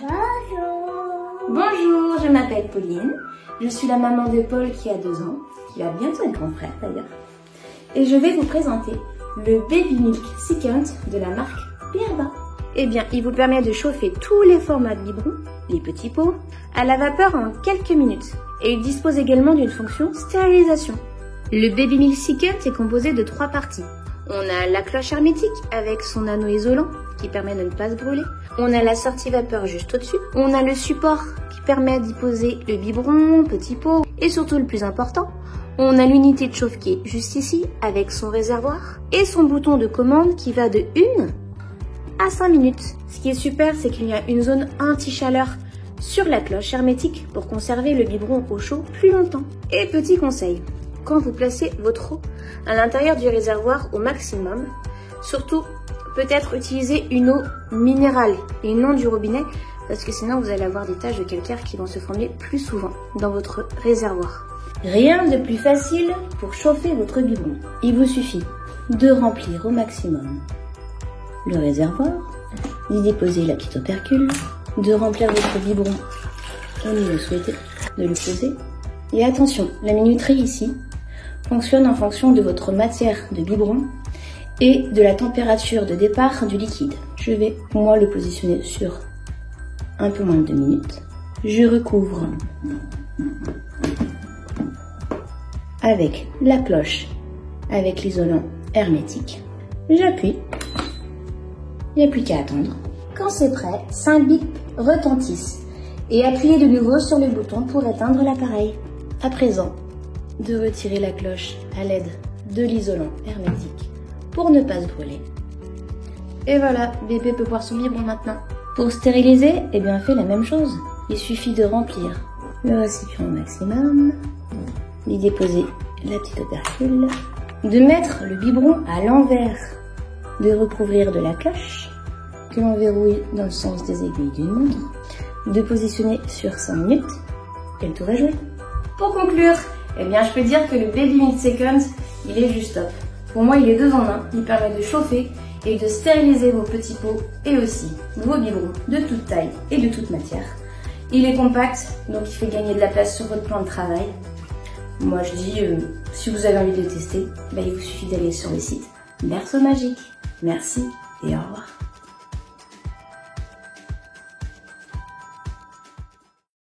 Bonjour. Bonjour, je m'appelle Pauline. Je suis la maman de Paul qui a 2 ans, qui va bientôt être grand frère d'ailleurs. Et je vais vous présenter le Baby Milk Second de la marque Pirba. Eh bien, il vous permet de chauffer tous les formats de biberon, les petits pots, à la vapeur en quelques minutes. Et il dispose également d'une fonction stérilisation. Le Baby Milk Second est composé de 3 parties. On a la cloche hermétique avec son anneau isolant qui permet de ne pas se brûler. On a la sortie vapeur juste au-dessus. On a le support qui permet d'y poser le biberon, petit pot. Et surtout le plus important, on a l'unité de chauffe qui est juste ici avec son réservoir et son bouton de commande qui va de 1 à 5 minutes. Ce qui est super, c'est qu'il y a une zone anti-chaleur sur la cloche hermétique pour conserver le biberon au chaud plus longtemps. Et petit conseil, quand vous placez votre eau à l'intérieur du réservoir au maximum, surtout peut-être utiliser une eau minérale et non du robinet parce que sinon vous allez avoir des taches de calcaire qui vont se former plus souvent dans votre réservoir. Rien de plus facile pour chauffer votre biberon. Il vous suffit de remplir au maximum le réservoir, d'y déposer la petite opercule, de remplir votre biberon comme vous le souhaitez, de le poser. Et attention, la minuterie ici fonctionne en fonction de votre matière de biberon et de la température de départ du liquide. Je vais, moi, le positionner sur un peu moins de 2 minutes. Je recouvre avec la cloche, avec l'isolant hermétique. J'appuie. Il n'y a plus qu'à attendre. Quand c'est prêt, 5 bips retentissent et appuyez de nouveau sur le bouton pour éteindre l'appareil. À présent, de retirer la cloche à l'aide de l'isolant hermétique pour ne pas se brûler. Et voilà, bébé peut boire son biberon maintenant. Pour stériliser, eh bien fait la même chose. Il suffit de remplir le récipient au maximum, d'y déposer la petite opercule, de mettre le biberon à l'envers, de recouvrir de la cloche que l'on verrouille dans le sens des aiguilles d'une montre, de positionner sur 5 minutes et le tour est joué. Pour conclure, eh bien je peux dire que le Baby Milk Second, il est juste top. Pour moi, il est 2 en 1. Il permet de chauffer et de stériliser vos petits pots et aussi vos biberons de toute taille et de toute matière. Il est compact, donc il fait gagner de la place sur votre plan de travail. Moi, je dis, si vous avez envie de le tester, il vous suffit d'aller sur le site Berceau Magique. Merci et au revoir.